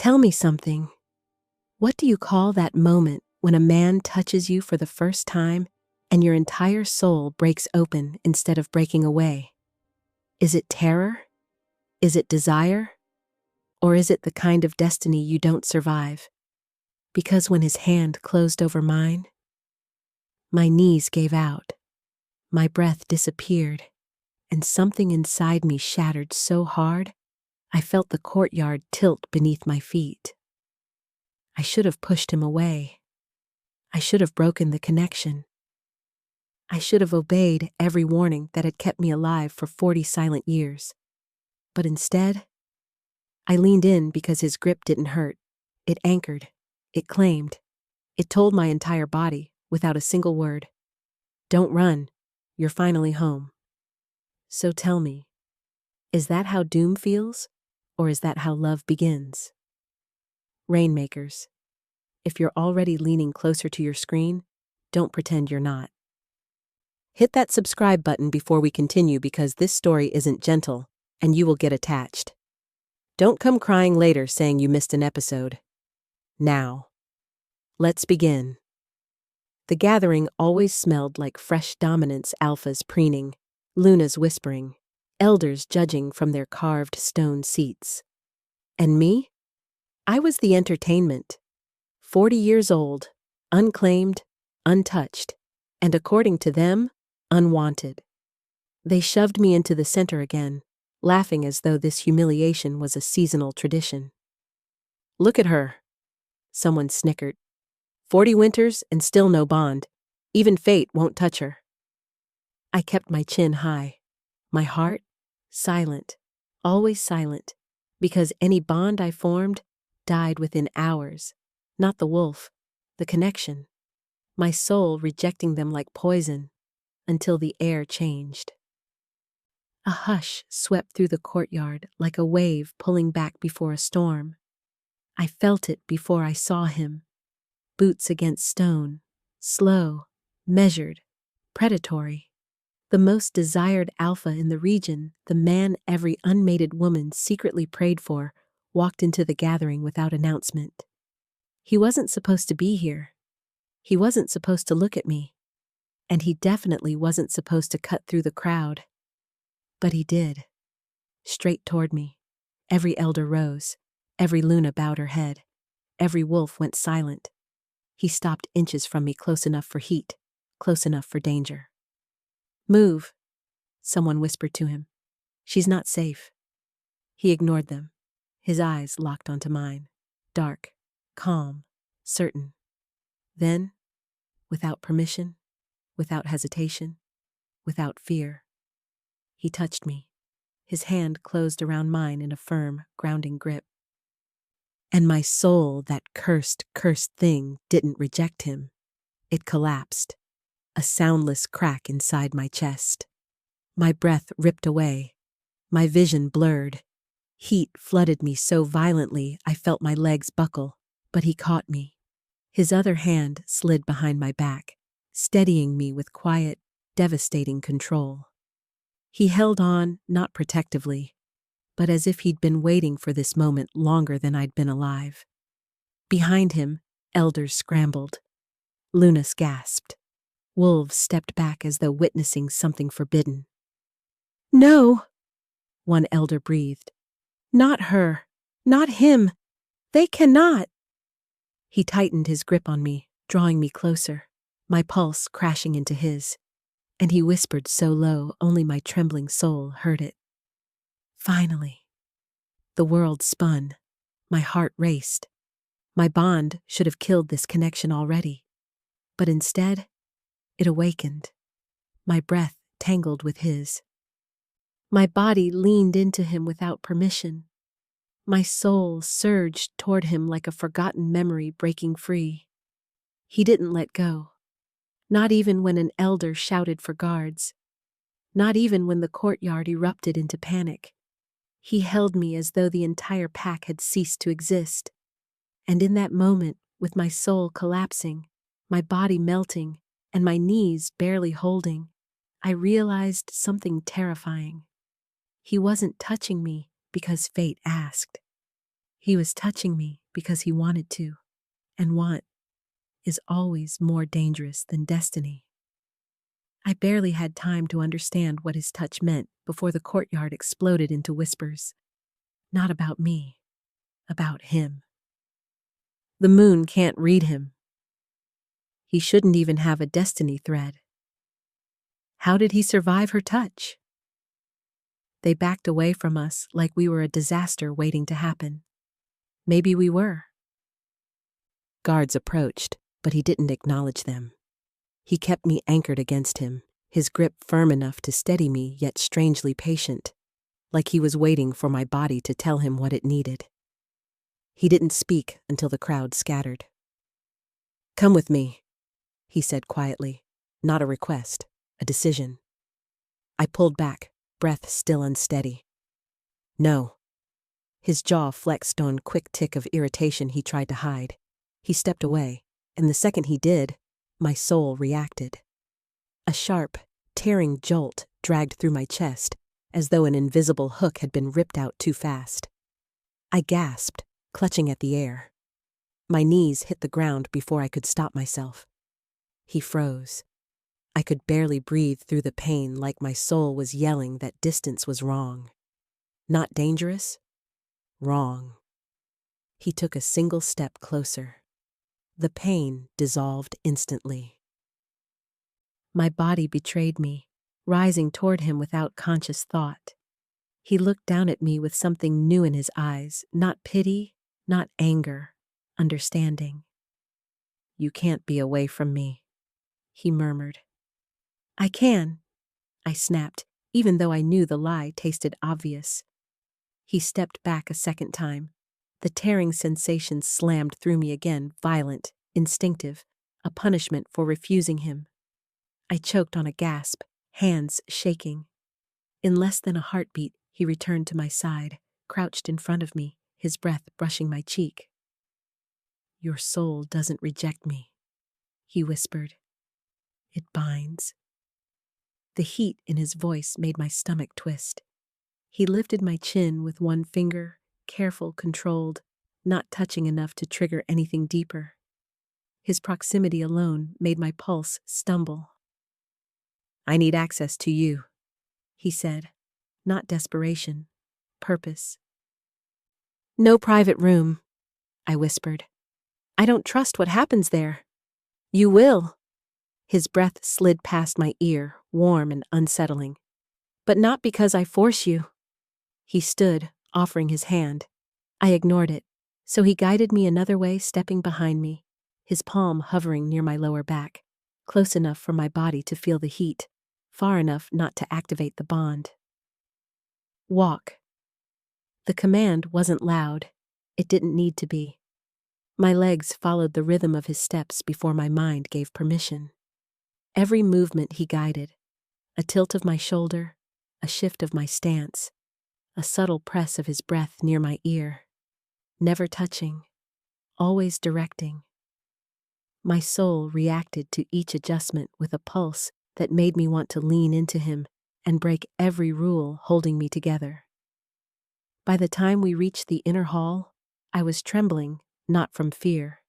Tell me something. What do you call that moment when a man touches you for the first time and your entire soul breaks open instead of breaking away? Is it terror? Is it desire? Or is it the kind of destiny you don't survive? Because when his hand closed over mine, my knees gave out, my breath disappeared, and something inside me shattered so hard, I felt the courtyard tilt beneath my feet. I should have pushed him away. I should have broken the connection. I should have obeyed every warning that had kept me alive for 40 silent years. But instead, I leaned in because his grip didn't hurt. It anchored. It claimed. It told my entire body, without a single word, "Don't run. You're finally home." So tell me, is that how doom feels? Or is that how love begins? Rainmakers, if you're already leaning closer to your screen, don't pretend you're not. Hit that subscribe button before we continue because this story isn't gentle, and you will get attached. Don't come crying later saying you missed an episode. Now, let's begin. The gathering always smelled like fresh dominance alphas preening, lunas whispering, elders judging from their carved stone seats. And me? I was the entertainment. 40 years old, unclaimed, untouched, and according to them, unwanted. They shoved me into the center again, laughing as though this humiliation was a seasonal tradition. "Look at her," someone snickered. 40 winters and still no bond. Even fate won't touch her. I kept my chin high, my heart silent, always silent, because any bond I formed died within hours. Not the wolf, the connection. My soul rejecting them like poison until the air changed. A hush swept through the courtyard like a wave pulling back before a storm. I felt it before I saw him. Boots against stone, slow, measured, predatory. The most desired alpha in the region, the man every unmated woman secretly prayed for, walked into the gathering without announcement. He wasn't supposed to be here. He wasn't supposed to look at me. And he definitely wasn't supposed to cut through the crowd. But he did. Straight toward me. Every elder rose. Every Luna bowed her head. Every wolf went silent. He stopped inches from me, close enough for heat, close enough for danger. "Move," someone whispered to him. "She's not safe." He ignored them. His eyes locked onto mine. Dark, calm, certain. Then, without permission, without hesitation, without fear, he touched me. His hand closed around mine in a firm, grounding grip. And my soul, that cursed thing, didn't reject him. It collapsed. A soundless crack inside my chest. My breath ripped away. My vision blurred. Heat flooded me so violently I felt my legs buckle, but he caught me. His other hand slid behind my back, steadying me with quiet, devastating control. He held on, not protectively, but as if he'd been waiting for this moment longer than I'd been alive. Behind him, elders scrambled. Lunas gasped. Wolves stepped back as though witnessing something forbidden. "No," one elder breathed. "Not her. Not him. They cannot." He tightened his grip on me, drawing me closer, my pulse crashing into his. And he whispered so low only my trembling soul heard it. Finally. The world spun. My heart raced. My bond should have killed this connection already. But instead, it awakened. My breath tangled with his. My body leaned into him without permission. My soul surged toward him like a forgotten memory breaking free. He didn't let go. Not even when an elder shouted for guards. Not even when the courtyard erupted into panic. He held me as though the entire pack had ceased to exist. And in that moment, with my soul collapsing, my body melting, and my knees barely holding, I realized something terrifying. He wasn't touching me because fate asked. He was touching me because he wanted to, and want is always more dangerous than destiny. I barely had time to understand what his touch meant before the courtyard exploded into whispers. Not about me, about him. The moon can't read him. He shouldn't even have a destiny thread. How did he survive her touch? They backed away from us like we were a disaster waiting to happen. Maybe we were. Guards approached, but he didn't acknowledge them. He kept me anchored against him, his grip firm enough to steady me yet strangely patient, like he was waiting for my body to tell him what it needed. He didn't speak until the crowd scattered. "Come with me," he said quietly, not a request, a decision. I pulled back, breath still unsteady. "No." His jaw flexed on a quick tick of irritation he tried to hide. He stepped away, and the second he did, my soul reacted. A sharp, tearing jolt dragged through my chest, as though an invisible hook had been ripped out too fast. I gasped, clutching at the air. My knees hit the ground before I could stop myself. He froze. I could barely breathe through the pain, like my soul was yelling that distance was wrong. Not dangerous? Wrong. He took a single step closer. The pain dissolved instantly. My body betrayed me, rising toward him without conscious thought. He looked down at me with something new in his eyes, not pity, not anger, understanding. "You can't be away from me," he murmured. "I can," I snapped, even though I knew the lie tasted obvious. He stepped back a second time. The tearing sensation slammed through me again, violent, instinctive, a punishment for refusing him. I choked on a gasp, hands shaking. In less than a heartbeat, he returned to my side, crouched in front of me, his breath brushing my cheek. "Your soul doesn't reject me," he whispered. "It binds." The heat in his voice made my stomach twist. He lifted my chin with one finger, careful, controlled, not touching enough to trigger anything deeper. His proximity alone made my pulse stumble. "I need access to you," he said, not desperation, purpose. "No private room," I whispered. "I don't trust what happens there." "You will." His breath slid past my ear, warm and unsettling. "But not because I force you." He stood, offering his hand. I ignored it, so he guided me another way, stepping behind me, his palm hovering near my lower back, close enough for my body to feel the heat, far enough not to activate the bond. "Walk." The command wasn't loud. It didn't need to be. My legs followed the rhythm of his steps before my mind gave permission. Every movement he guided, a tilt of my shoulder, a shift of my stance, a subtle press of his breath near my ear. Never touching, always directing. My soul reacted to each adjustment with a pulse that made me want to lean into him and break every rule holding me together. By the time we reached the inner hall, I was trembling, not from fear,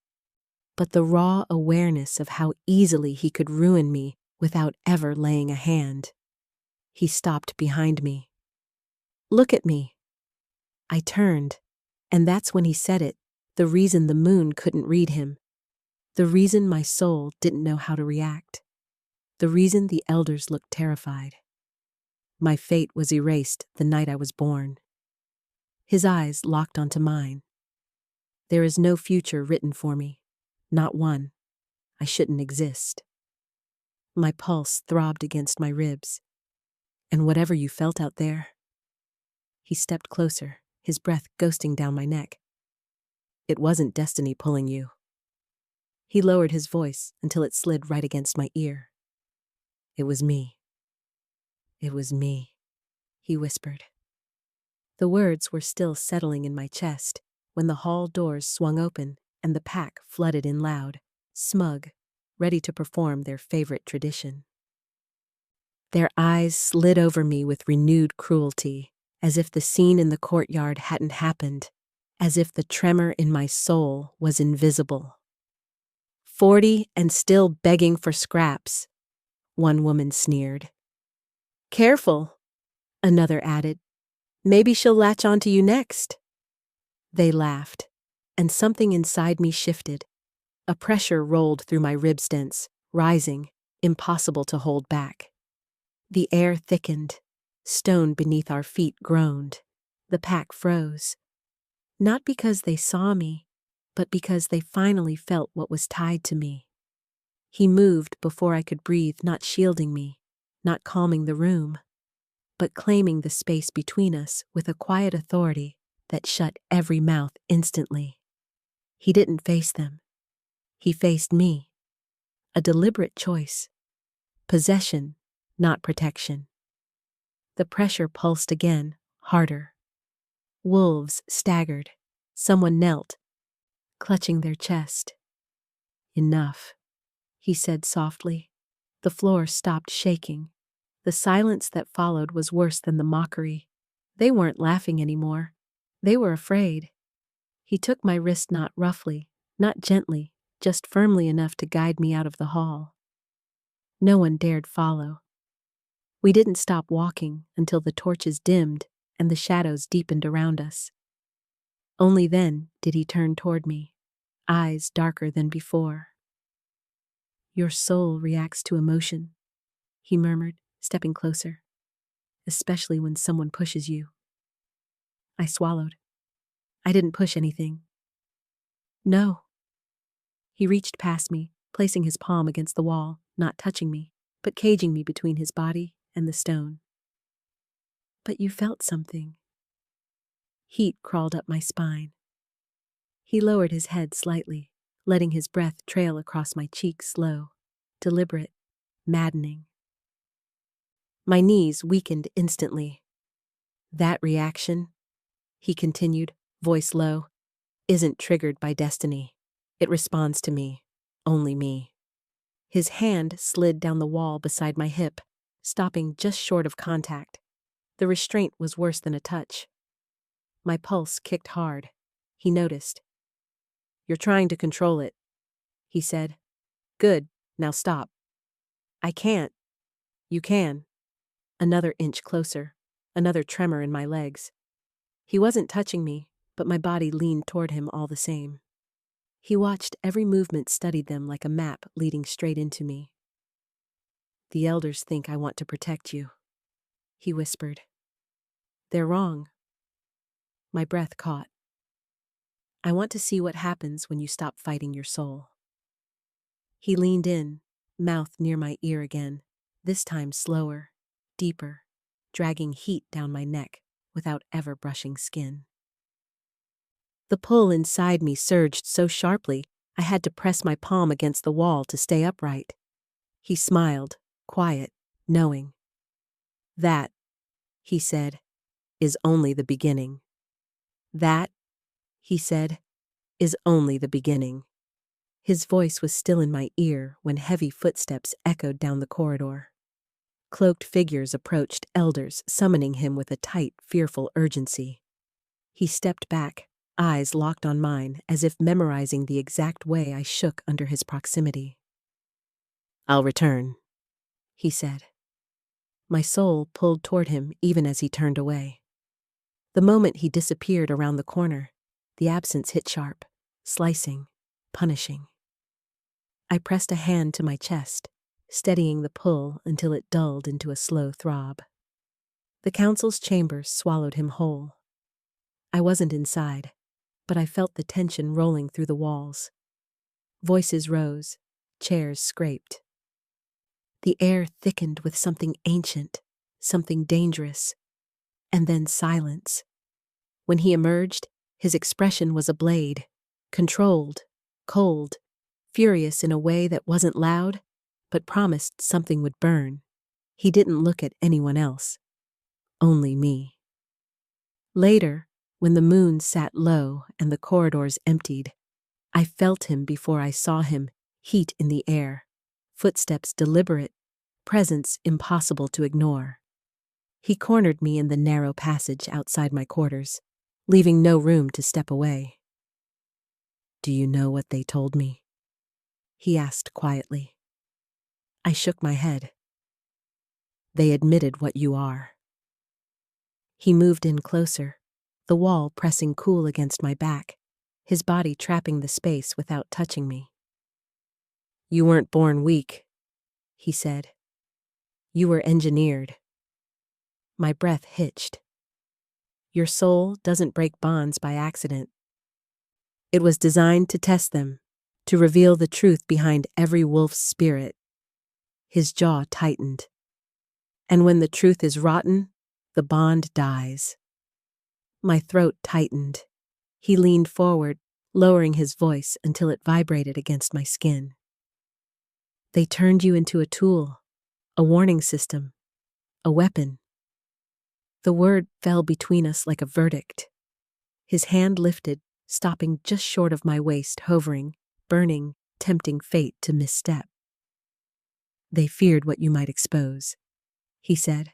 but the raw awareness of how easily he could ruin me without ever laying a hand. He stopped behind me. "Look at me." I turned, and that's when he said it, the reason the moon couldn't read him, the reason my soul didn't know how to react, the reason the elders looked terrified. My fate was erased the night I was born. His eyes locked onto mine. There is no future written for me, not one. I shouldn't exist. My pulse throbbed against my ribs. "And whatever you felt out there." He stepped closer, his breath ghosting down my neck. "It wasn't destiny pulling you." He lowered his voice until it slid right against my ear. "It was me. It was me," he whispered. The words were still settling in my chest when the hall doors swung open and the pack flooded in loud, smug, ready to perform their favorite tradition. Their eyes slid over me with renewed cruelty, as if the scene in the courtyard hadn't happened, as if the tremor in my soul was invisible. 40 and still begging for scraps, one woman sneered. Careful, another added. Maybe she'll latch onto you next. They laughed, and something inside me shifted. A pressure rolled through my rib stents, rising, impossible to hold back. The air thickened. Stone beneath our feet groaned. The pack froze. Not because they saw me, but because they finally felt what was tied to me. He moved before I could breathe, not shielding me, not calming the room, but claiming the space between us with a quiet authority that shut every mouth instantly. He didn't face them. He faced me. A deliberate choice. Possession, not protection. The pressure pulsed again, harder. Wolves staggered. Someone knelt, clutching their chest. Enough, he said softly. The floor stopped shaking. The silence that followed was worse than the mockery. They weren't laughing anymore. They were afraid. He took my wrist not roughly, not gently, just firmly enough to guide me out of the hall. No one dared follow. We didn't stop walking until the torches dimmed and the shadows deepened around us. Only then did he turn toward me, eyes darker than before. Your soul reacts to emotion, he murmured, stepping closer, especially when someone pushes you. I swallowed. I didn't push anything. No. He reached past me, placing his palm against the wall, not touching me, but caging me between his body and the stone. But you felt something. Heat crawled up my spine. He lowered his head slightly, letting his breath trail across my cheeks slow, deliberate, maddening. My knees weakened instantly. That reaction, he continued, voice low, isn't triggered by destiny. It responds to me, only me. His hand slid down the wall beside my hip, stopping just short of contact. The restraint was worse than a touch. My pulse kicked hard. He noticed. You're trying to control it, he said. Good, now stop. I can't. You can. Another inch closer, another tremor in my legs. He wasn't touching me, but my body leaned toward him all the same. He watched every movement, studied them like a map leading straight into me. The elders think I want to protect you, he whispered. They're wrong. My breath caught. I want to see what happens when you stop fighting your soul. He leaned in, mouth near my ear again, this time slower, deeper, dragging heat down my neck without ever brushing skin. The pull inside me surged so sharply I had to press my palm against the wall to stay upright. He smiled, quiet, knowing. That, he said, is only the beginning. That, he said, is only the beginning. His voice was still in my ear when heavy footsteps echoed down the corridor. Cloaked figures approached, elders summoning him with a tight, fearful urgency. He stepped back, eyes locked on mine, as if memorizing the exact way I shook under his proximity. I'll return, he said. My soul pulled toward him even as he turned away. The moment he disappeared around the corner, the absence hit sharp, slicing, punishing. I pressed a hand to my chest, steadying the pull until it dulled into a slow throb. The council's chambers swallowed him whole. I wasn't inside, but I felt the tension rolling through the walls. Voices rose, chairs scraped. The air thickened with something ancient, something dangerous, and then silence. When he emerged, his expression was a blade, controlled, cold, furious in a way that wasn't loud, but promised something would burn. He didn't look at anyone else, only me. Later, when the moon sat low and the corridors emptied, I felt him before I saw him, heat in the air, footsteps deliberate, presence impossible to ignore. He cornered me in the narrow passage outside my quarters, leaving no room to step away. "Do you know what they told me?" he asked quietly. I shook my head. "They admitted what you are." He moved in closer, the wall pressing cool against my back, his body trapping the space without touching me. "You weren't born weak," he said. "You were engineered." My breath hitched. "Your soul doesn't break bonds by accident. It was designed to test them, to reveal the truth behind every wolf's spirit." His jaw tightened. "And when the truth is rotten, the bond dies." My throat tightened. He leaned forward, lowering his voice until it vibrated against my skin. "They turned you into a tool, a warning system, a weapon." The word fell between us like a verdict. His hand lifted, stopping just short of my waist, hovering, burning, tempting fate to misstep. "They feared what you might expose," he said.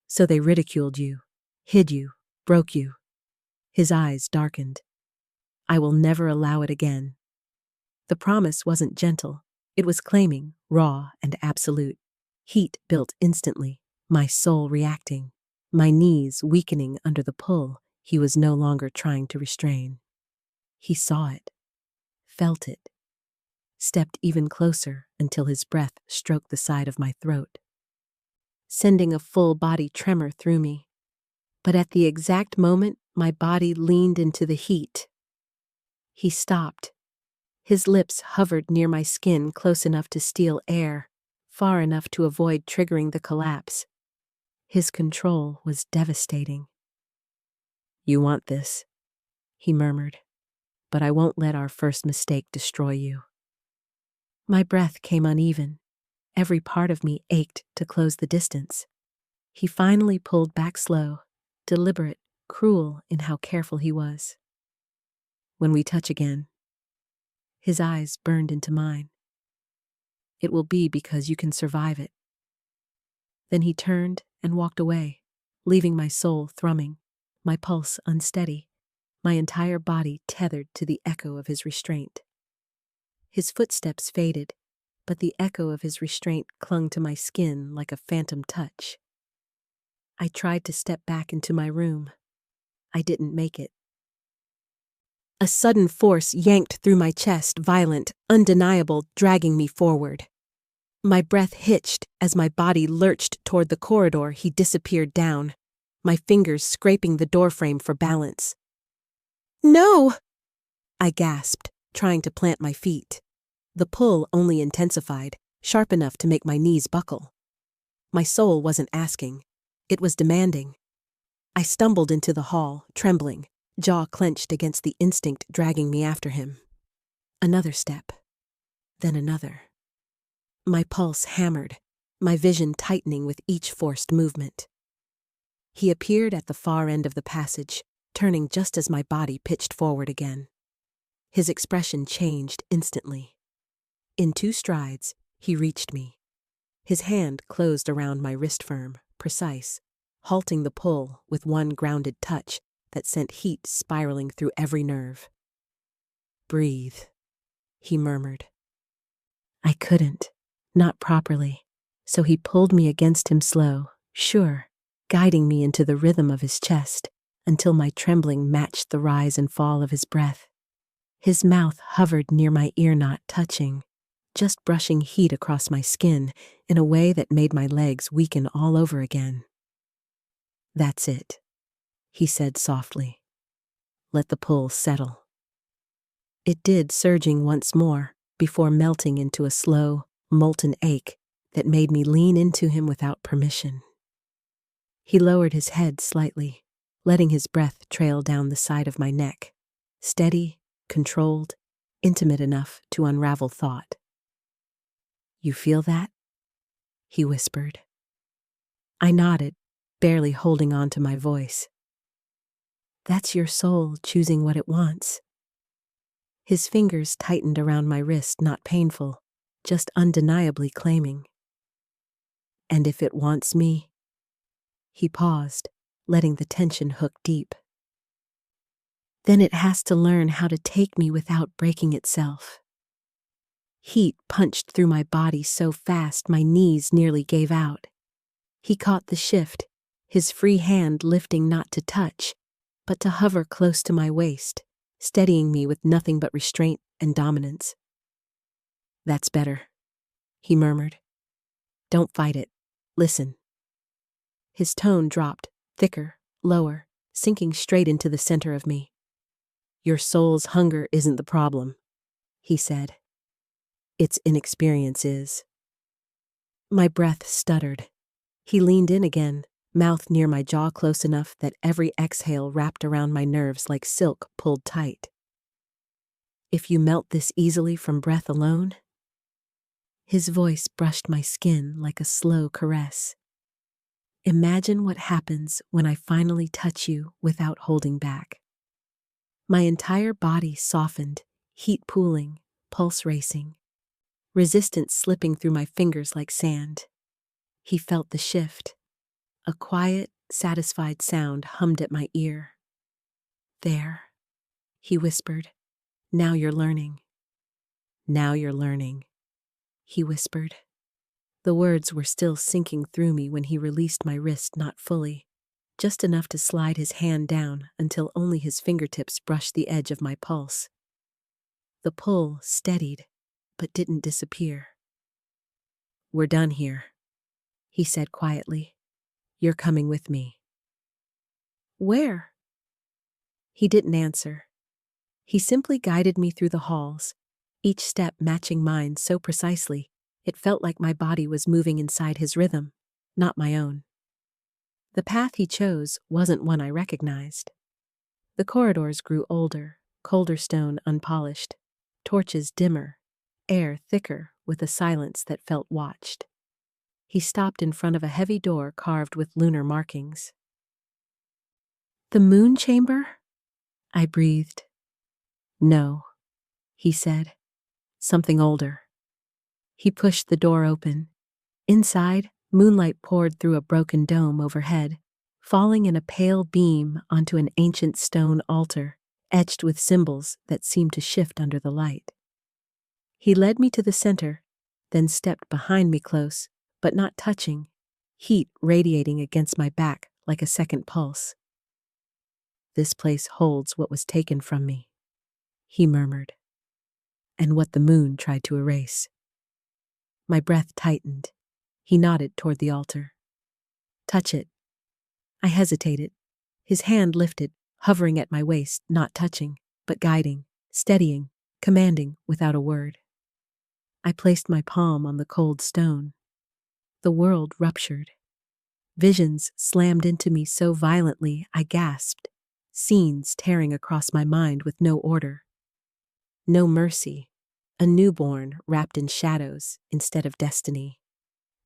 "So they ridiculed you, hid you, broke you." His eyes darkened. "I will never allow it again." The promise wasn't gentle. It was claiming, raw and absolute. Heat built instantly, my soul reacting, my knees weakening under the pull he was no longer trying to restrain. He saw it, felt it, stepped even closer until his breath stroked the side of my throat, sending a full-body tremor through me. But at the exact moment my body leaned into the heat, he stopped. His lips hovered near my skin, close enough to steal air, far enough to avoid triggering the collapse. His control was devastating. "You want this," he murmured, "but I won't let our first mistake destroy you." My breath came uneven. Every part of me ached to close the distance. He finally pulled back slow, deliberate, cruel in how careful he was. "When we touch again," his eyes burned into mine, "it will be because you can survive it." Then he turned and walked away, leaving my soul thrumming, my pulse unsteady, my entire body tethered to the echo of his restraint. His footsteps faded, but the echo of his restraint clung to my skin like a phantom touch. I tried to step back into my room. I didn't make it. A sudden force yanked through my chest, violent, undeniable, dragging me forward. My breath hitched as my body lurched toward the corridor he disappeared down, my fingers scraping the doorframe for balance. "No!" I gasped, trying to plant my feet. The pull only intensified, sharp enough to make my knees buckle. My soul wasn't asking. It was demanding. I stumbled into the hall, trembling, jaw clenched against the instinct dragging me after him. Another step, then another. My pulse hammered, my vision tightening with each forced movement. He appeared at the far end of the passage, turning just as my body pitched forward again. His expression changed instantly. In 2 strides, he reached me. His hand closed around my wrist firm, precise, halting the pull with one grounded touch that sent heat spiraling through every nerve. "Breathe," he murmured. I couldn't, not properly, so he pulled me against him slow, sure, guiding me into the rhythm of his chest until my trembling matched the rise and fall of his breath. His mouth hovered near my ear, not touching, just brushing heat across my skin in a way that made my legs weaken all over again. "That's it," he said softly. "Let the pull settle." It did, surging once more before melting into a slow, molten ache that made me lean into him without permission. He lowered his head slightly, letting his breath trail down the side of my neck, steady, controlled, intimate enough to unravel thought. "You feel that?" he whispered. I nodded, barely holding on to my voice. "That's your soul choosing what it wants." His fingers tightened around my wrist, not painful, just undeniably claiming. "And if it wants me?" He paused, letting the tension hook deep. Then it has to learn how to take me without breaking itself. Heat punched through my body so fast my knees nearly gave out. He caught the shift, his free hand lifting not to touch, but to hover close to my waist, steadying me with nothing but restraint and dominance. "That's better," he murmured. "Don't fight it. Listen." His tone dropped, thicker, lower, sinking straight into the center of me. "Your soul's hunger isn't the problem," he said. "Its inexperience is." My breath stuttered. He leaned in again, mouth near my jaw close enough that every exhale wrapped around my nerves like silk pulled tight. "If you melt this easily from breath alone?" His voice brushed my skin like a slow caress. "Imagine what happens when I finally touch you without holding back." My entire body softened, heat pooling, pulse racing, resistance slipping through my fingers like sand. He felt the shift. A quiet, satisfied sound hummed at my ear. "There," he whispered. "Now you're learning." "Now you're learning," he whispered. The words were still sinking through me when he released my wrist not fully, just enough to slide his hand down until only his fingertips brushed the edge of my pulse. The pull steadied, but didn't disappear. "We're done here," he said quietly. "You're coming with me." "Where?" He didn't answer. He simply guided me through the halls, each step matching mine so precisely it felt like my body was moving inside his rhythm, not my own. The path he chose wasn't one I recognized. The corridors grew older, colder stone unpolished, torches dimmer, air thicker with a silence that felt watched. He stopped in front of a heavy door carved with lunar markings. "The moon chamber?" I breathed. "No," he said. "Something older." He pushed the door open. Inside, moonlight poured through a broken dome overhead, falling in a pale beam onto an ancient stone altar, etched with symbols that seemed to shift under the light. He led me to the center, then stepped behind me close, but not touching, heat radiating against my back like a second pulse. "This place holds what was taken from me," he murmured, "and what the moon tried to erase." My breath tightened. He nodded toward the altar. "Touch it." I hesitated. His hand lifted, hovering at my waist, not touching, but guiding, steadying, commanding without a word. I placed my palm on the cold stone. The world ruptured. Visions slammed into me so violently I gasped, scenes tearing across my mind with no order. No mercy, a newborn wrapped in shadows instead of destiny.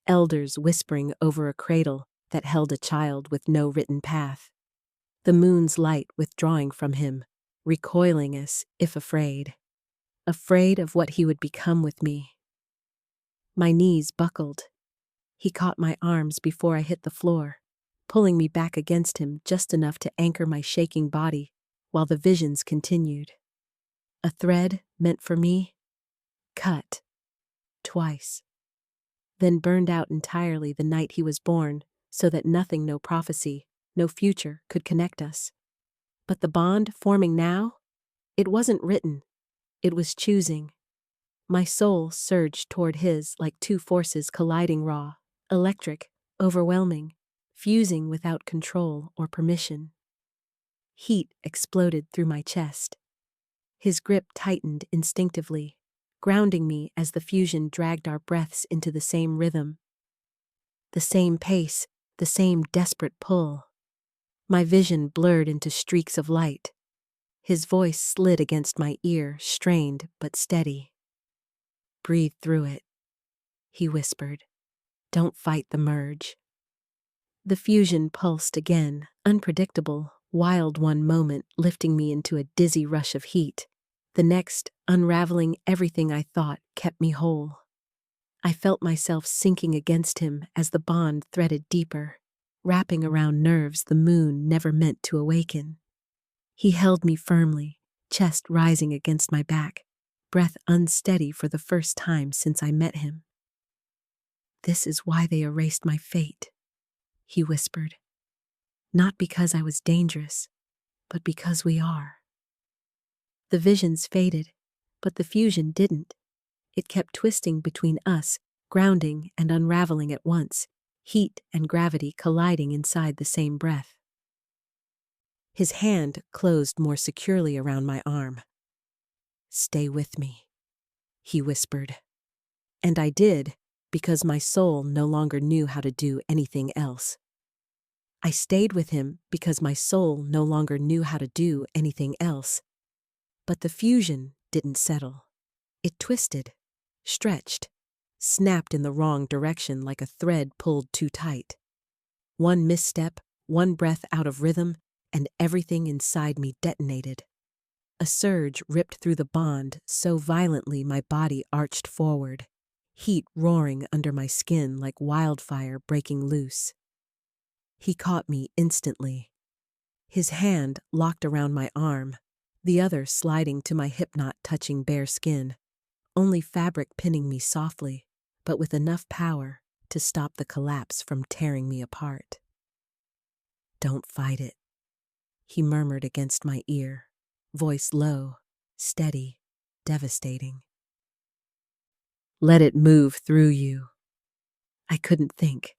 Elders whispering over a cradle that held a child with no written path. The moon's light withdrawing from him, recoiling as if afraid. Afraid of what he would become with me. My knees buckled. He caught my arms before I hit the floor, pulling me back against him just enough to anchor my shaking body while the visions continued. A thread meant for me, cut. Twice. Then burned out entirely the night he was born, so that nothing, no prophecy, no future could connect us. But the bond forming now? It wasn't written. It was choosing. My soul surged toward his like two forces colliding raw, electric, overwhelming, fusing without control or permission. Heat exploded through my chest. His grip tightened instinctively, grounding me as the fusion dragged our breaths into the same rhythm. The same pace, the same desperate pull. My vision blurred into streaks of light. His voice slid against my ear, strained but steady. "Breathe through it," he whispered. "Don't fight the merge." The fusion pulsed again, unpredictable, wild one moment lifting me into a dizzy rush of heat. The next, unraveling everything I thought kept me whole. I felt myself sinking against him as the bond threaded deeper, wrapping around nerves the moon never meant to awaken. He held me firmly, chest rising against my back, breath unsteady for the first time since I met him. "This is why they erased my fate," he whispered. "Not because I was dangerous, but because we are." The visions faded, but the fusion didn't. It kept twisting between us, grounding and unraveling at once, heat and gravity colliding inside the same breath. His hand closed more securely around my arm. "Stay with me," he whispered. And I did, because my soul no longer knew how to do anything else. I stayed with him because my soul no longer knew how to do anything else. But the fusion didn't settle. It twisted, stretched, snapped in the wrong direction like a thread pulled too tight. One misstep, one breath out of rhythm, and everything inside me detonated. A surge ripped through the bond so violently my body arched forward, heat roaring under my skin like wildfire breaking loose. He caught me instantly. His hand locked around my arm, the other sliding to my hip knot touching bare skin, only fabric pinning me softly, but with enough power to stop the collapse from tearing me apart. "Don't fight it," he murmured against my ear, voice low, steady, devastating. "Let it move through you." I couldn't think.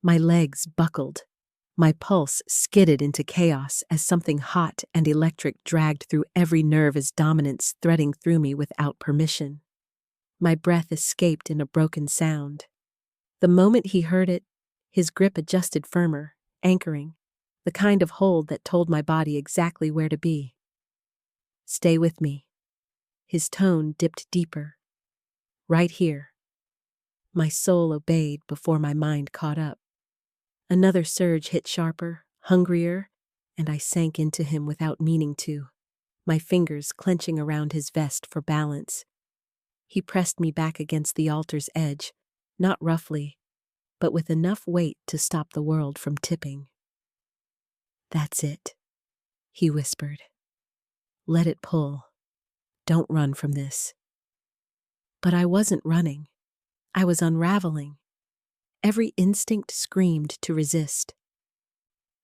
My legs buckled. My pulse skidded into chaos as something hot and electric dragged through every nerve as dominance threading through me without permission. My breath escaped in a broken sound. The moment he heard it, his grip adjusted firmer, anchoring, the kind of hold that told my body exactly where to be. "Stay with me." His tone dipped deeper. "Right here." My soul obeyed before my mind caught up. Another surge hit sharper, hungrier, and I sank into him without meaning to, my fingers clenching around his vest for balance. He pressed me back against the altar's edge, not roughly, but with enough weight to stop the world from tipping. "That's it," he whispered. "Let it pull. Don't run from this." But I wasn't running. I was unraveling. Every instinct screamed to resist.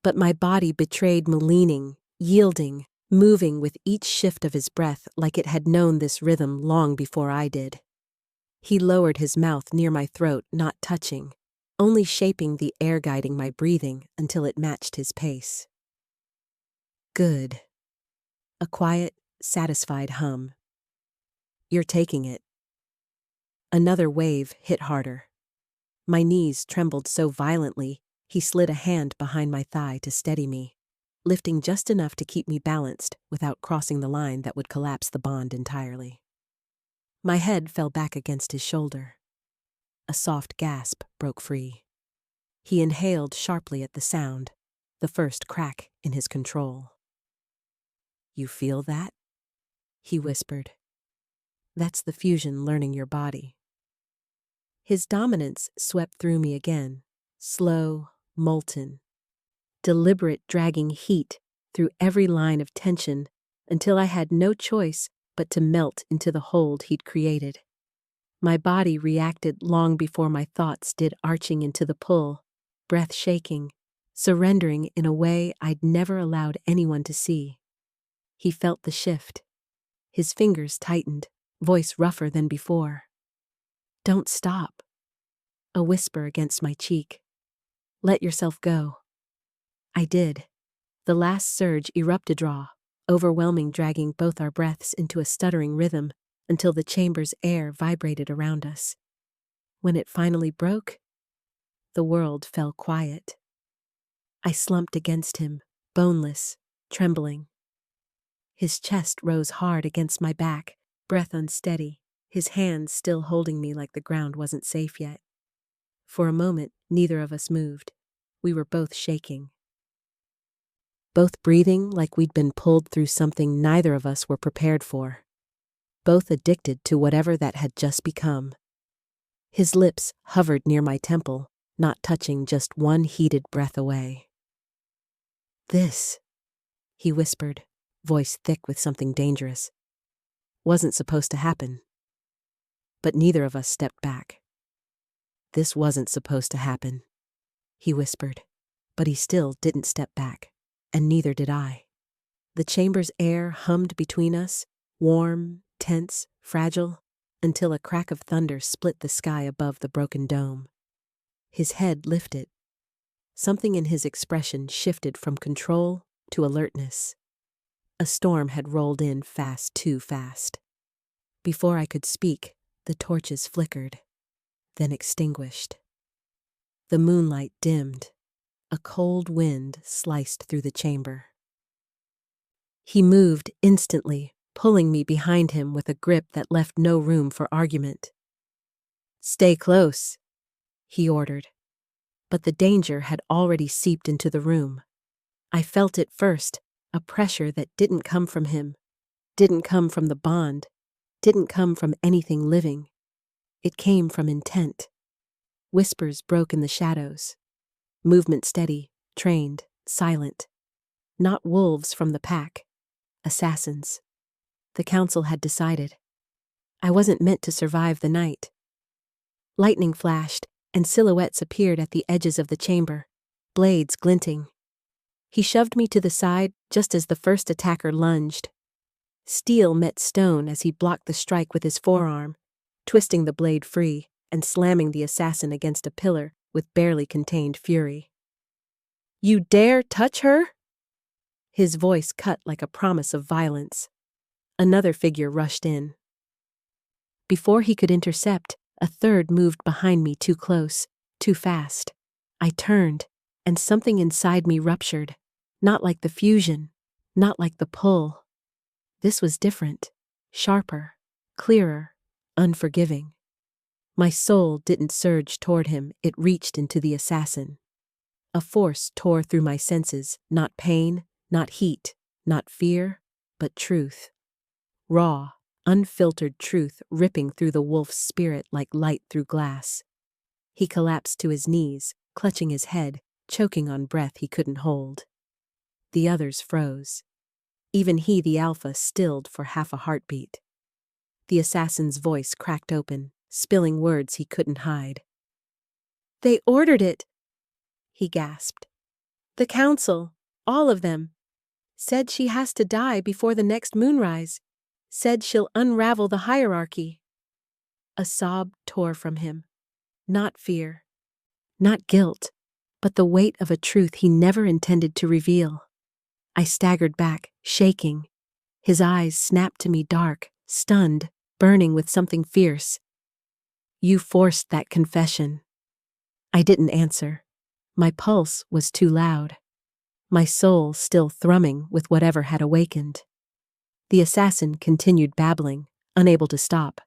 But my body betrayed me leaning, yielding, moving with each shift of his breath like it had known this rhythm long before I did. He lowered his mouth near my throat, not touching, only shaping the air guiding my breathing until it matched his pace. "Good." A quiet, satisfied hum. "You're taking it." Another wave hit harder. My knees trembled so violently, he slid a hand behind my thigh to steady me, lifting just enough to keep me balanced without crossing the line that would collapse the bond entirely. My head fell back against his shoulder. A soft gasp broke free. He inhaled sharply at the sound, the first crack in his control. "You feel that?" he whispered. "That's the fusion learning your body." His dominance swept through me again, slow, molten, deliberate, dragging heat through every line of tension until I had no choice but to melt into the hold he'd created. My body reacted long before my thoughts did, arching into the pull, breath shaking, surrendering in a way I'd never allowed anyone to see. He felt the shift. His fingers tightened, voice rougher than before. "Don't stop." A whisper against my cheek. "Let yourself go." I did. The last surge erupted raw, overwhelming, dragging both our breaths into a stuttering rhythm until the chamber's air vibrated around us. When it finally broke, the world fell quiet. I slumped against him, boneless, trembling. His chest rose hard against my back, breath unsteady, his hands still holding me like the ground wasn't safe yet. For a moment, neither of us moved. We were both shaking. Both breathing like we'd been pulled through something neither of us were prepared for. Both addicted to whatever that had just become. His lips hovered near my temple, not touching, just one heated breath away. "This," he whispered, voice thick with something dangerous. Wasn't supposed to happen. But neither of us stepped back. This wasn't supposed to happen, he whispered. But he still didn't step back, and neither did I. The chamber's air hummed between us, warm, tense, fragile, until a crack of thunder split the sky above the broken dome. His head lifted. Something in his expression shifted from control to alertness. A storm had rolled in fast, too fast. Before I could speak, the torches flickered, then extinguished. The moonlight dimmed. A cold wind sliced through the chamber. He moved instantly, pulling me behind him with a grip that left no room for argument. "Stay close," he ordered. But the danger had already seeped into the room. I felt it first, a pressure that didn't come from him, didn't come from the bond, didn't come from anything living. It came from intent. Whispers broke in the shadows. Movement steady, trained, silent. Not wolves from the pack. Assassins. The council had decided. I wasn't meant to survive the night. Lightning flashed, and silhouettes appeared at the edges of the chamber, blades glinting. He shoved me to the side just as the first attacker lunged. Steel met stone as he blocked the strike with his forearm, twisting the blade free and slamming the assassin against a pillar with barely contained fury. "You dare touch her?" His voice cut like a promise of violence. Another figure rushed in. Before he could intercept, a third moved behind me too close, too fast. I turned, and something inside me ruptured. Not like the fusion, not like the pull. This was different, sharper, clearer, unforgiving. My soul didn't surge toward him, it reached into the assassin. A force tore through my senses, not pain, not heat, not fear, but truth. Raw, unfiltered truth ripping through the wolf's spirit like light through glass. He collapsed to his knees, clutching his head, choking on breath he couldn't hold. The others froze. Even he, the alpha, stilled for half a heartbeat. The assassin's voice cracked open, spilling words he couldn't hide. "They ordered it," he gasped. "The council, all of them, said she has to die before the next moonrise, said she'll unravel the hierarchy." A sob tore from him. Not fear, not guilt, but the weight of a truth he never intended to reveal. I staggered back, shaking. His eyes snapped to me dark, stunned, burning with something fierce. "You forced that confession." I didn't answer. My pulse was too loud. My soul still thrumming with whatever had awakened. The assassin continued babbling, unable to stop.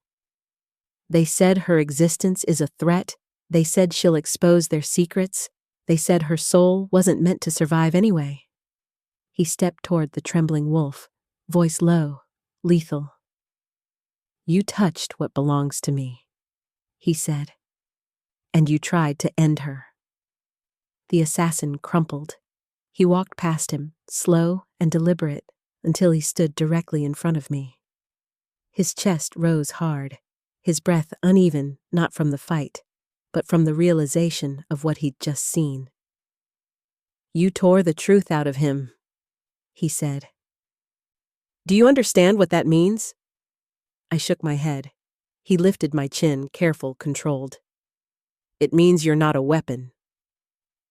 "They said her existence is a threat. They said she'll expose their secrets. They said her soul wasn't meant to survive anyway." He stepped toward the trembling wolf, voice low, lethal. "You touched what belongs to me," he said. "And you tried to end her." The assassin crumpled. He walked past him, slow and deliberate, until he stood directly in front of me. His chest rose hard, his breath uneven, not from the fight, but from the realization of what he'd just seen. "You tore the truth out of him," he said. "Do you understand what that means?" I shook my head. He lifted my chin, careful, controlled. "It means you're not a weapon."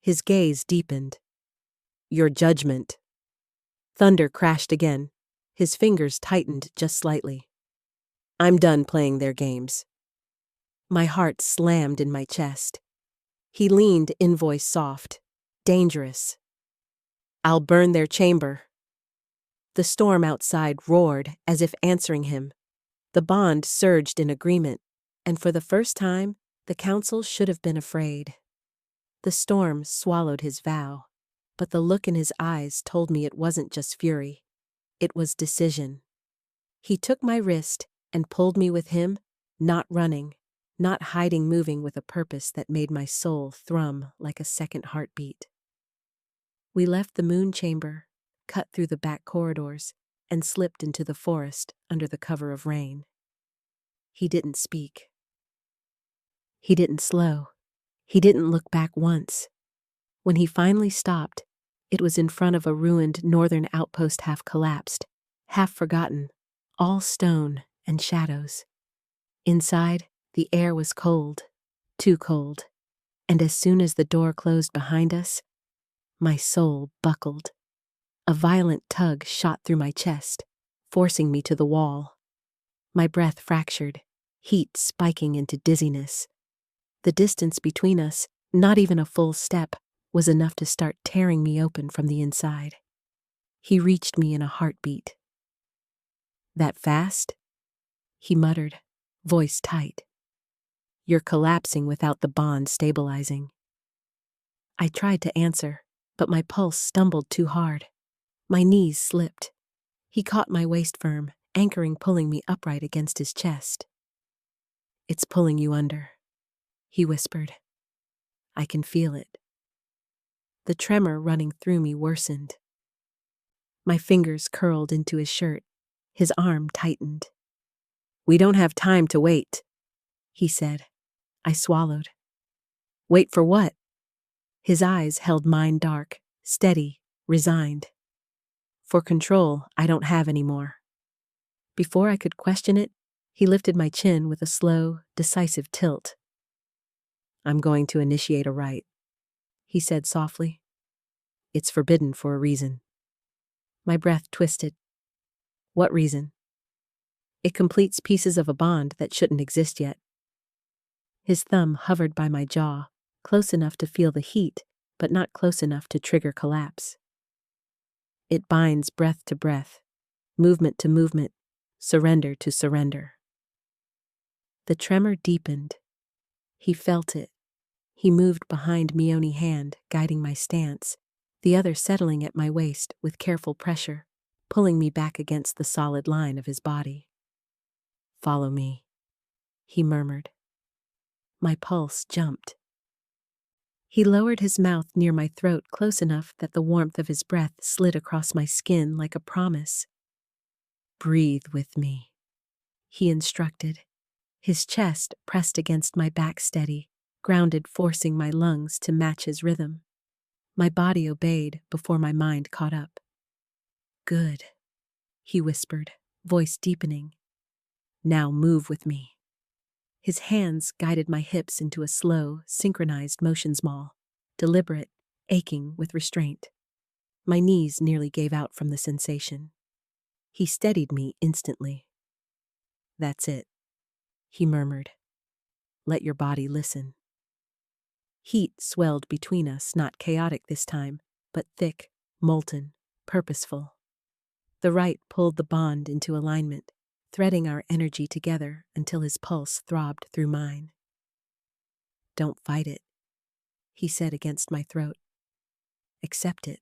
His gaze deepened. "Your judgment." Thunder crashed again. His fingers tightened just slightly. "I'm done playing their games." My heart slammed in my chest. He leaned in, voice soft, dangerous. "I'll burn their chamber." The storm outside roared as if answering him. The bond surged in agreement, and for the first time, the council should have been afraid. The storm swallowed his vow, but the look in his eyes told me it wasn't just fury. It was decision. He took my wrist and pulled me with him, not running, not hiding, moving with a purpose that made my soul thrum like a second heartbeat. We left the moon chamber, cut through the back corridors, and slipped into the forest under the cover of rain. He didn't speak. He didn't slow. He didn't look back once. When he finally stopped, it was in front of a ruined northern outpost, half collapsed, half forgotten, all stone and shadows. Inside, the air was cold, too cold, and as soon as the door closed behind us, my soul buckled. A violent tug shot through my chest, forcing me to the wall. My breath fractured, heat spiking into dizziness. The distance between us, not even a full step, was enough to start tearing me open from the inside. He reached me in a heartbeat. "That fast?" he muttered, voice tight. "You're collapsing without the bond stabilizing." I tried to answer, but my pulse stumbled too hard. My knees slipped. He caught my waist firm, anchoring, pulling me upright against his chest. "It's pulling you under," he whispered. "I can feel it." The tremor running through me worsened. My fingers curled into his shirt. His arm tightened. "We don't have time to wait," he said. I swallowed. "Wait for what?" His eyes held mine dark, steady, resigned. "For control I don't have any more." Before I could question it, he lifted my chin with a slow, decisive tilt. "I'm going to initiate a rite," he said softly. "It's forbidden for a reason." My breath twisted. "What reason?" "It completes pieces of a bond that shouldn't exist yet." His thumb hovered by my jaw, close enough to feel the heat, but not close enough to trigger collapse. "It binds breath to breath, movement to movement, surrender to surrender." The tremor deepened. He felt it. He moved behind me, only hand guiding my stance, the other settling at my waist with careful pressure, pulling me back against the solid line of his body. "Follow me," he murmured. My pulse jumped. He lowered his mouth near my throat, close enough that the warmth of his breath slid across my skin like a promise. "Breathe with me," he instructed. His chest pressed against my back, steady, grounded, forcing my lungs to match his rhythm. My body obeyed before my mind caught up. "Good," he whispered, voice deepening. "Now move with me." His hands guided my hips into a slow, synchronized motion, small, deliberate, aching with restraint. My knees nearly gave out from the sensation. He steadied me instantly. "That's it," he murmured. "Let your body listen." Heat swelled between us, not chaotic this time, but thick, molten, purposeful. The rite pulled the bond into alignment, threading our energy together until his pulse throbbed through mine. "Don't fight it," he said against my throat. "Accept it."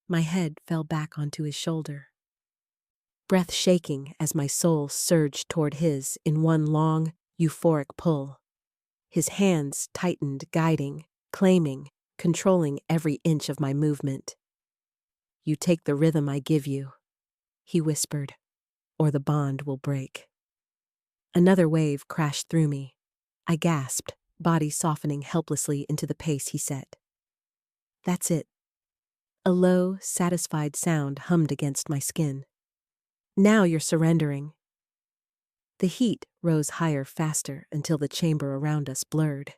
My head fell back onto his shoulder, breath shaking as my soul surged toward his in one long, euphoric pull. His hands tightened, guiding, claiming, controlling every inch of my movement. "You take the rhythm I give you," he whispered, "or the bond will break." Another wave crashed through me. I gasped, body softening helplessly into the pace he set. "That's it." A low, satisfied sound hummed against my skin. "Now you're surrendering." The heat rose higher, faster, until the chamber around us blurred.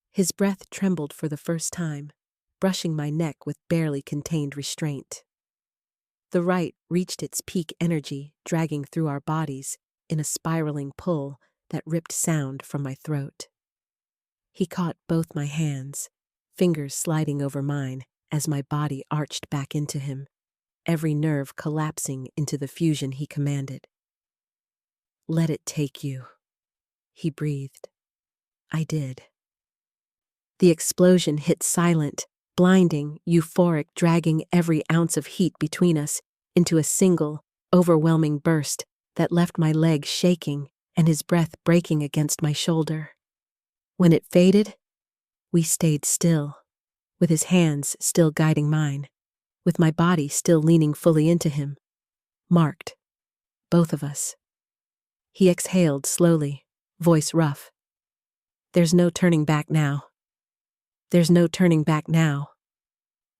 His breath trembled for the first time, brushing my neck with barely contained restraint. The rite reached its peak energy, dragging through our bodies in a spiraling pull that ripped sound from my throat. He caught both my hands, fingers sliding over mine as my body arched back into him, every nerve collapsing into the fusion he commanded. "Let it take you," he breathed. I did. The explosion hit silent, blinding, euphoric, dragging every ounce of heat between us into a single, overwhelming burst that left my legs shaking and his breath breaking against my shoulder. When it faded, we stayed still, with his hands still guiding mine, with my body still leaning fully into him. Marked. Both of us. He exhaled slowly, voice rough. There's no turning back now. There's no turning back now.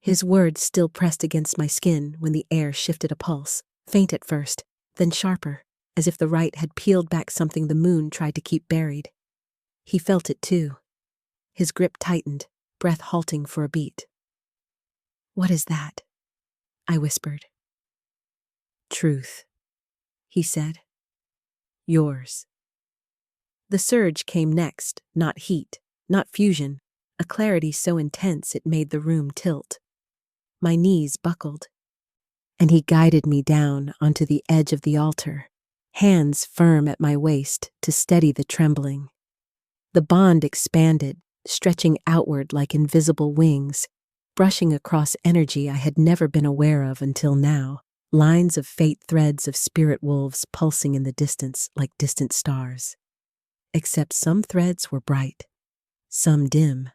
His words still pressed against my skin when the air shifted a pulse, faint at first, then sharper, as if the right had peeled back something the moon tried to keep buried. He felt it too. His grip tightened, breath halting for a beat. What is that? I whispered. Truth, he said. Yours. The surge came next, not heat, not fusion, a clarity so intense it made the room tilt. My knees buckled, and he guided me down onto the edge of the altar, hands firm at my waist to steady the trembling. The bond expanded, stretching outward like invisible wings, brushing across energy I had never been aware of until now, lines of fate, threads of spirit wolves pulsing in the distance like distant stars. Except some threads were bright, some dim,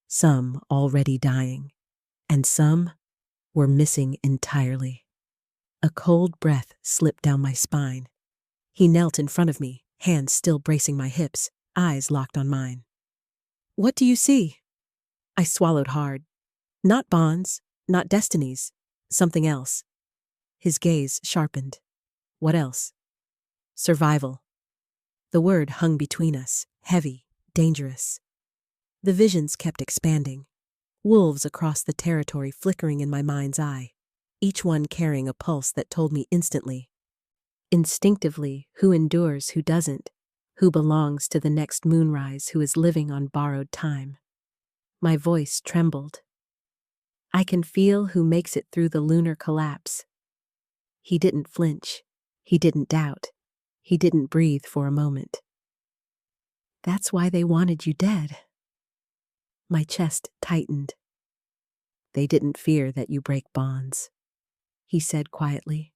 some already dying, and some were missing entirely. A cold breath slipped down my spine. He knelt in front of me, hands still bracing my hips, eyes locked on mine. What do you see? I swallowed hard. Not bonds, not destinies, something else. His gaze sharpened. What else? Survival. The word hung between us, heavy, dangerous. The visions kept expanding. Wolves across the territory flickering in my mind's eye, each one carrying a pulse that told me instantly, instinctively, who endures, who doesn't, who belongs to the next moonrise, who is living on borrowed time. My voice trembled. I can feel who makes it through the lunar collapse. He didn't flinch. He didn't doubt. He didn't breathe for a moment. That's why they wanted you dead. My chest tightened. They didn't fear that you break bonds, he said quietly.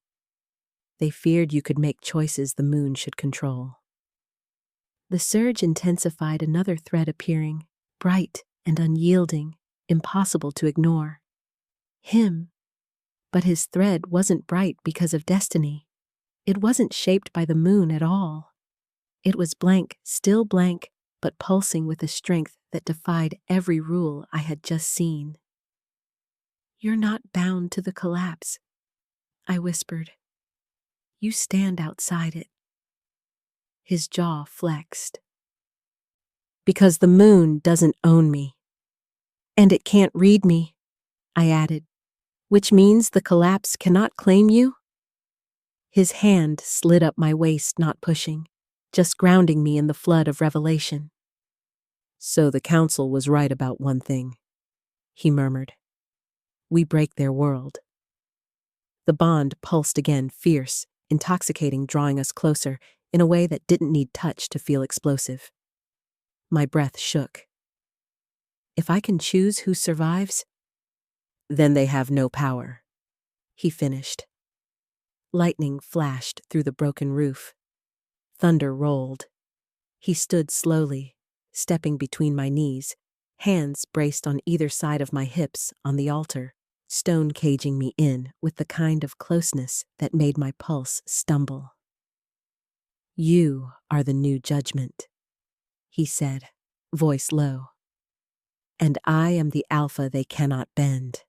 They feared you could make choices the moon should control. The surge intensified, another thread appearing, bright and unyielding, impossible to ignore. Him. But his thread wasn't bright because of destiny. It wasn't shaped by the moon at all. It was blank, still blank, but pulsing with a strength that defied every rule I had just seen. You're not bound to the collapse, I whispered. You stand outside it. His jaw flexed. Because the moon doesn't own me. And it can't read me, I added, which means the collapse cannot claim you? His hand slid up my waist, not pushing, just grounding me in the flood of revelation. So the council was right about one thing, he murmured. We break their world. The bond pulsed again, fierce, intoxicating, drawing us closer in a way that didn't need touch to feel explosive. My breath shook. If I can choose who survives, then they have no power, he finished. Lightning flashed through the broken roof. Thunder rolled. He stood slowly, stepping between my knees, hands braced on either side of my hips on the altar, stone caging me in with the kind of closeness that made my pulse stumble. You are the new judgment, he said, voice low. And I am the alpha they cannot bend.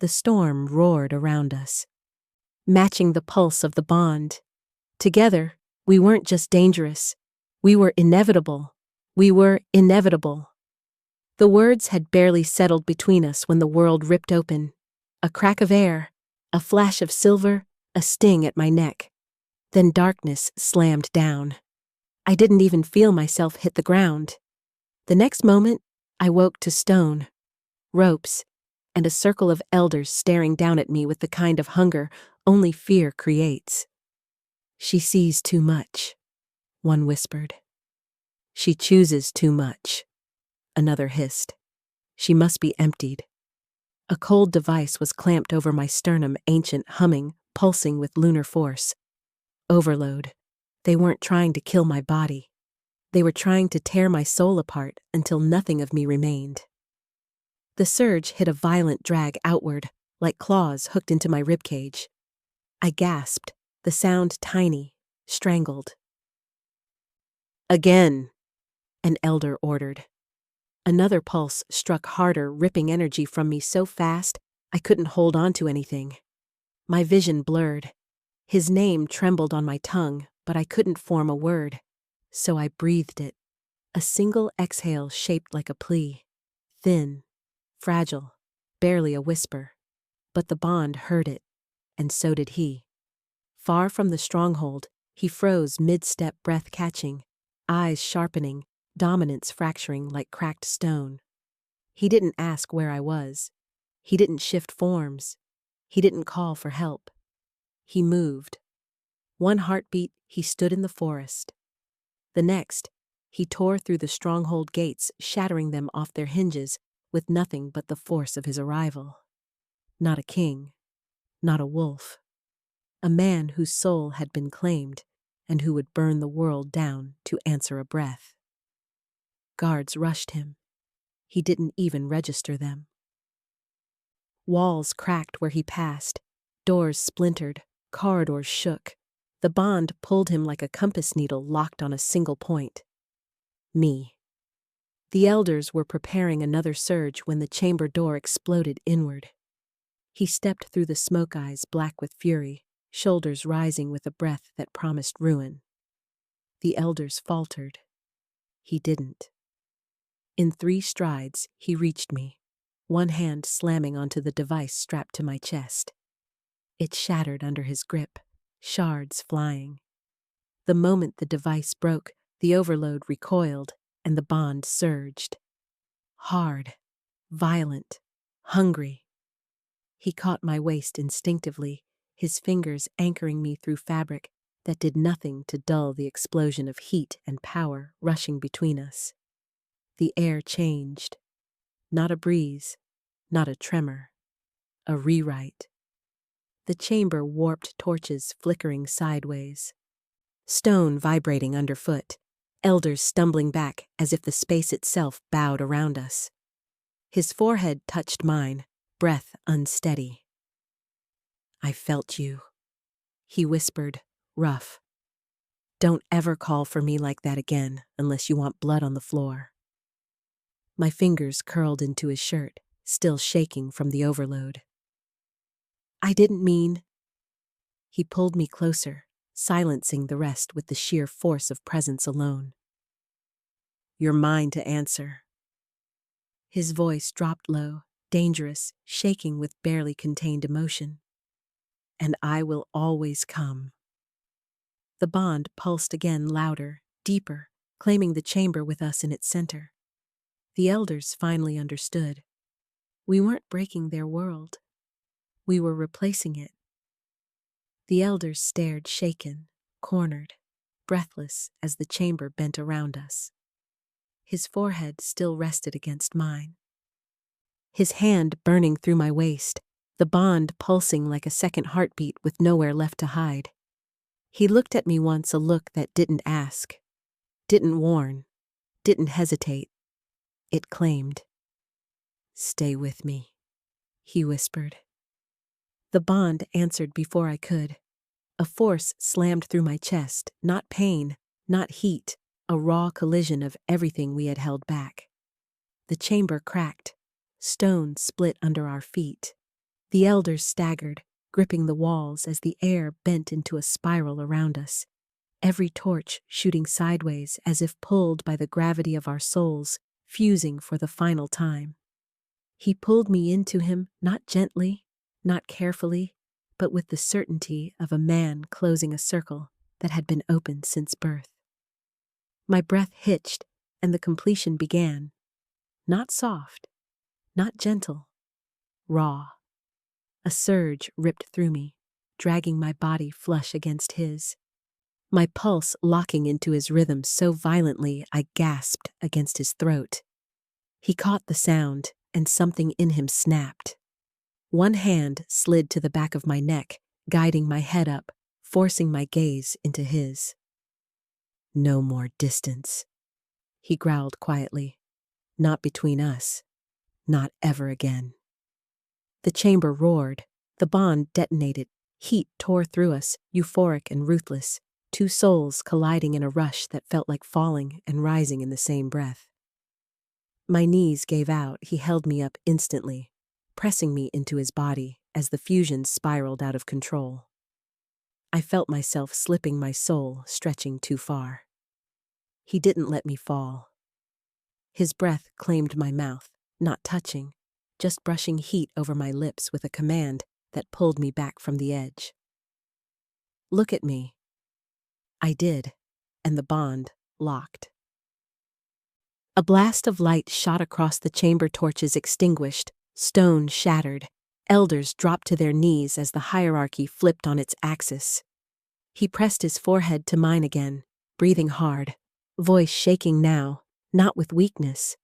The storm roared around us, matching the pulse of the bond. Together, we weren't just dangerous. We were inevitable. We were inevitable. The words had barely settled between us when the world ripped open. A crack of air, a flash of silver, a sting at my neck. Then darkness slammed down. I didn't even feel myself hit the ground. The next moment, I woke to stone, ropes, and a circle of elders staring down at me with the kind of hunger only fear creates. She sees too much, one whispered. She chooses too much, another hissed. She must be emptied. A cold device was clamped over my sternum, ancient, humming, pulsing with lunar force. Overload. They weren't trying to kill my body. They were trying to tear my soul apart until nothing of me remained. The surge hit a violent drag outward, like claws hooked into my ribcage. I gasped, the sound tiny, strangled. "Again," an elder ordered. Another pulse struck harder, ripping energy from me so fast I couldn't hold on to anything. My vision blurred. His name trembled on my tongue, but I couldn't form a word. So I breathed it. A single exhale shaped like a plea. Thin, fragile, barely a whisper. But the bond heard it, and so did he. Far from the stronghold, he froze mid-step, breath catching, eyes sharpening, dominance fracturing like cracked stone. He didn't ask where I was. He didn't shift forms. He didn't call for help. He moved. One heartbeat, he stood in the forest. The next, he tore through the stronghold gates, shattering them off their hinges with nothing but the force of his arrival. Not a king, not a wolf. A man whose soul had been claimed and who would burn the world down to answer a breath. Guards rushed him. He didn't even register them. Walls cracked where he passed. Doors splintered. Corridors shook. The bond pulled him like a compass needle locked on a single point. Me. The elders were preparing another surge when the chamber door exploded inward. He stepped through the smoke eyes black with fury, shoulders rising with a breath that promised ruin. The elders faltered. He didn't. In 3 strides, he reached me, one hand slamming onto the device strapped to my chest. It shattered under his grip, shards flying. The moment the device broke, the overload recoiled, and the bond surged. Hard, violent, hungry. He caught my waist instinctively, his fingers anchoring me through fabric that did nothing to dull the explosion of heat and power rushing between us. The air changed. Not a breeze, not a tremor. A rewrite. The chamber warped, torches flickering sideways. Stone vibrating underfoot. Elders stumbling back as if the space itself bowed around us. His forehead touched mine, breath unsteady. "I felt you," he whispered, rough. "Don't ever call for me like that again unless you want blood on the floor." My fingers curled into his shirt, still shaking from the overload. "I didn't mean—" He pulled me closer, silencing the rest with the sheer force of presence alone. "You're mine to answer." His voice dropped low, dangerous, shaking with barely contained emotion. "And I will always come." The bond pulsed again, louder, deeper, claiming the chamber with us in its center. The elders finally understood. We weren't breaking their world. We were replacing it. The elders stared, shaken, cornered, breathless as the chamber bent around us. His forehead still rested against mine. His hand burning through my waist, the bond pulsing like a second heartbeat with nowhere left to hide. He looked at me once, a look that didn't ask, didn't warn, didn't hesitate. It claimed. "Stay with me," he whispered. The bond answered before I could. A force slammed through my chest, not pain, not heat, a raw collision of everything we had held back. The chamber cracked. Stone split under our feet. The elders staggered, gripping the walls as the air bent into a spiral around us, every torch shooting sideways as if pulled by the gravity of our souls, fusing for the final time. He pulled me into him, not gently, not carefully, but with the certainty of a man closing a circle that had been open since birth. My breath hitched, and the completion began. Not soft, not gentle, raw. A surge ripped through me, dragging my body flush against his. My pulse locking into his rhythm so violently I gasped against his throat. He caught the sound, and something in him snapped. One hand slid to the back of my neck, guiding my head up, forcing my gaze into his. "No more distance," he growled quietly. "Not between us. Not ever again." The chamber roared. The bond detonated. Heat tore through us, euphoric and ruthless, two souls colliding in a rush that felt like falling and rising in the same breath. My knees gave out. He held me up instantly, pressing me into his body as the fusion spiraled out of control. I felt myself slipping, my soul stretching too far. He didn't let me fall. His breath claimed my mouth, not touching, just brushing heat over my lips with a command that pulled me back from the edge. Look at me. I did, and the bond locked. A blast of light shot across the chamber, torches extinguished, stone shattered, elders dropped to their knees as the hierarchy flipped on its axis. He pressed his forehead to mine again, breathing hard, voice shaking now, not with weakness,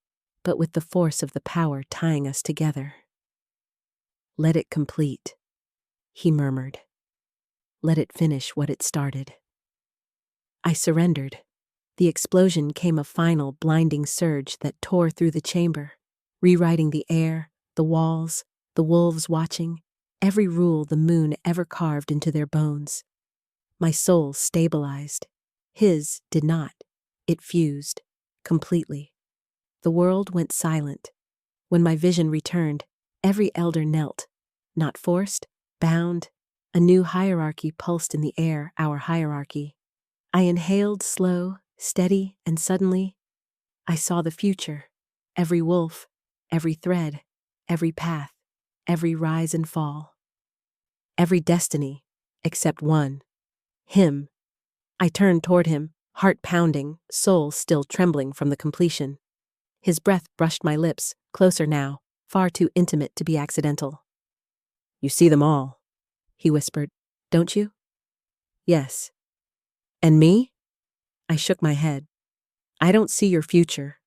but with the force of the power tying us together. Let it complete, he murmured. Let it finish what it started. I surrendered. The explosion came, a final blinding surge that tore through the chamber, rewriting the air, the walls, the wolves watching, every rule the moon ever carved into their bones. My soul stabilized. His did not. It fused, completely. The world went silent. When my vision returned, every elder knelt, not forced, bound. A new hierarchy pulsed in the air, our hierarchy. I inhaled, slow, steady, and suddenly, I saw the future. Every wolf, every thread, every path, every rise and fall. Every destiny, except one. Him. I turned toward him, heart pounding, soul still trembling from the completion. His breath brushed my lips, closer now, far too intimate to be accidental. You see them all, he whispered, don't you? Yes. And me? I shook my head. I don't see your future.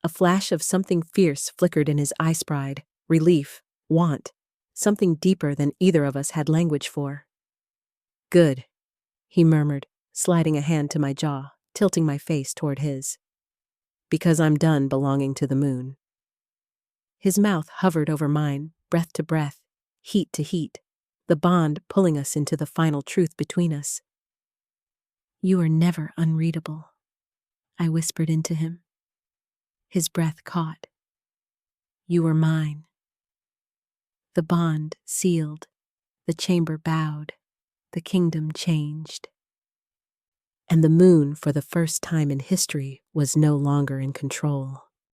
A flash of something fierce flickered in his eyes, pride, relief, want, something deeper than either of us had language for. Good, he murmured, sliding a hand to my jaw, tilting my face toward his. Because I'm done belonging to the moon. His mouth hovered over mine, breath to breath, heat to heat, the bond pulling us into the final truth between us. You are never unreadable, I whispered into him. His breath caught. You were mine. The bond sealed, the chamber bowed, the kingdom changed. And the moon, for the first time in history, was no longer in control.